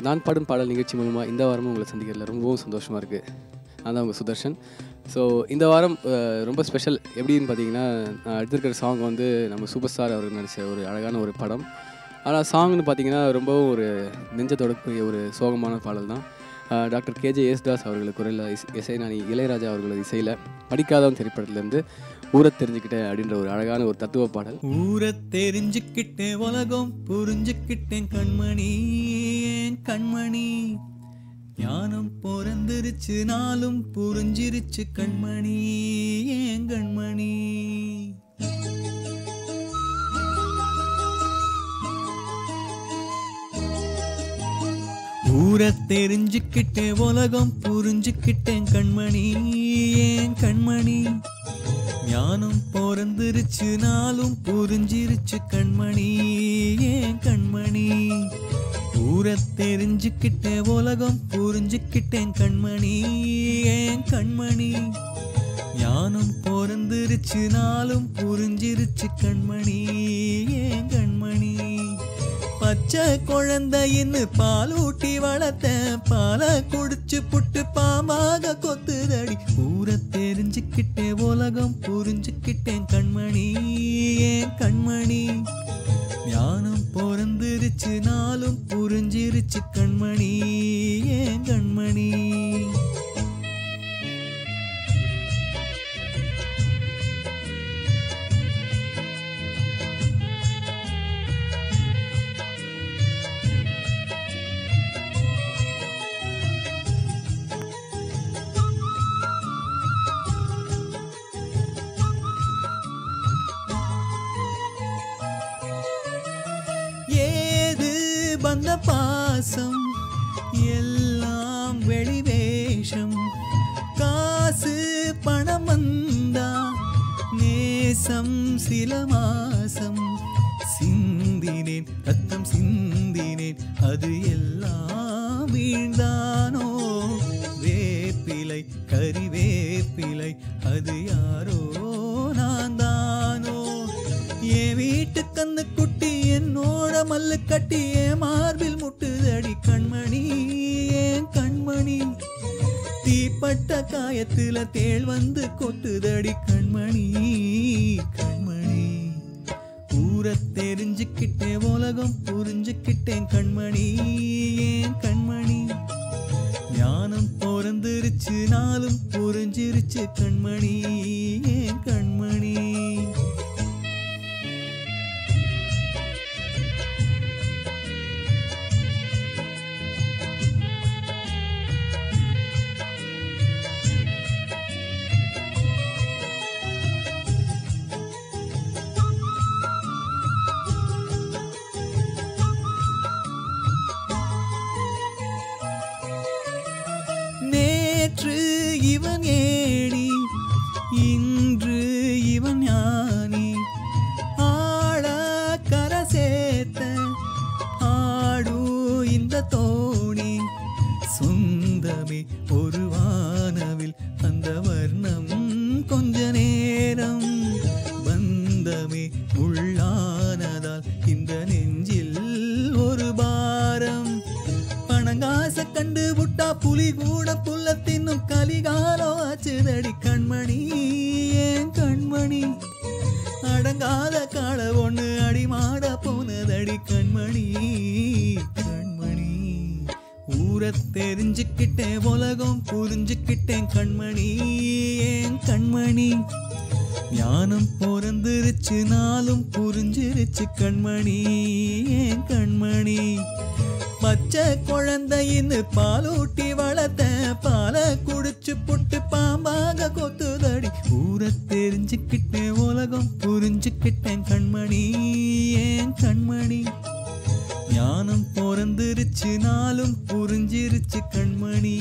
நான் பாடும் பாடல் நிகழ்ச்சி மூலமாக இந்த வாரமும் உங்களை சந்திக்கிறதுல ரொம்பவும் சந்தோஷமாக இருக்குது. நான் தான் உங்கள் சுதர்ஷன். ஸோ இந்த வாரம் ரொம்ப ஸ்பெஷல். எப்படின்னு பார்த்தீங்கன்னா, நான் எடுத்துருக்கிற சாங் வந்து நம்ம சூப்பர் ஸ்டார் அவர் நடித்த ஒரு அழகான ஒரு படம். ஆனால் சாங்னு பார்த்தீங்கன்னா ரொம்பவும் ஒரு நெஞ்ச தொடக்கூடிய ஒரு சோகமான பாடல் தான். டாக்டர் கேஜே யேசுதாஸ் அவர்களுக்கு குரலில் இசைஞானி இளையராஜா அவர்களது இசையில் படிக்காதவன் திரைப்படத்துலேருந்து ஊரை தெரிஞ்சுக்கிட்டேன் அப்படின்ற ஒரு அழகான ஒரு தத்துவ பாடல். ஊரை தெரிஞ்சுக்கிட்டேன், உலகம் புரிஞ்சுக்கிட்டேன் கண்மணி, கண்மணி ஞானம் பிறந்துருச்சு, நாளும் புரிஞ்சிருச்சு கண்மணி, ஏன் கண்மணி. ஊரை தெரிஞ்சுக்கிட்டேன், உலகம் புரிஞ்சுக்கிட்டேன் கண்மணி, ஏன் கண்மணி ஞானம் பிறந்துருச்சு, நாளும் புரிஞ்சிருச்சு கண்மணி, ஏன் கண்மணி. ஊரை தெரிஞ்சுக்கிட்டேன், உலகம் புரிஞ்சுக்கிட்டேன் கண்மணி, ஏன் கண்மணி ஞானம் பிறந்துருச்சு, நாளும் புரிஞ்சிருச்சு கண்மணி, ஏன் கண்மணி. பச்சை குழந்தைன்னு பால் ஊட்டி வளர்த்த, பாலை குடிச்சு புட்டு பாம்பாக கொத்துதடி. ஊரை தெரிஞ்சுக்கிட்டேன், உலகம் புரிஞ்சுக்கிட்டேன் கண்மணி, ஏன் கண்மணி ஞானம் பிறந்துருச்சு, நாளும் புரிஞ்சிருச்சு கண்மணி, ஏன் கண்மணி. வந்த பாசம் எல்லாம் வெளிவேஷம், காசு பணம் வந்தா நேசம் சில மாசம். சிந்தினேன் ரத்தம் சிந்தினேன், அது எல்லாம் வீழ்ந்தானோ. வேப்பிலை கறிவேப்பிலை, அது யாரோ நான் தானோ. என் வீட்டு கண்ணு குட்டி என்னோட மல்லு கட்டி என் மார்பில் முட்டுதடி கண்மணி, ஏன் கண்மணி. தீப்பட்ட காயத்துல தேள் வந்து கொட்டுதடி கண்மணி, கண்மணி. ஊரை தெரிஞ்சுக்கிட்டேன், உலகம் புரிஞ்சுக்கிட்டேன் கண்மணி, ஏன் கண்மணி ஞானம் பிறந்துருச்சு, நாளும் புரிஞ்சிருச்சு கண்மணி, ஏன் கண்மணி. நேற்று இவன் ஏடி, இன்று இவன் ஞானி. ஆழ கரை சேர்த்த ஆடு இந்த தோணி. சொந்தமே ஒரு வானவில், அந்த வர்ணம் கொஞ்ச நேரம். பந்தமே உள்ளானதால் இந்த நெஞ்சில் ஒரு பாரம். பணங்காச கண்டு புட்டா புலி கூட புல்ல தின்னும் கலிகாலோ ஆச்சுதடி கண்மணி, ஏன் கண்மணி. அடங்காத கால ஒண்ணு அடிமாட போனதடி கண்மணி, கண்மணி. ஊரை தெரிஞ்சுக்கிட்டேன், உலகம் புரிஞ்சுக்கிட்டேன் கண்மணி, ஏன் கண்மணி ஞானம் பிறந்துருச்சு, நாளும் புரிஞ்சிருச்சு கண்மணி, ஏன் கண்மணி. பச்சை குழந்தைன்னு பால் ஊட்டி வளர்த்த, பாலை குடிச்சு புட்டு பாம்பாக கொத்துதடி. ஊரை தெரிஞ்சுக்கிட்டேன், உலகம் புரிஞ்சுக்கிட்டேன் கண்மணி, ஏன் கண்மணி ஞானம் பிறந்துருச்சு, நாளும் புரிஞ்சிருச்சு கண்மணி.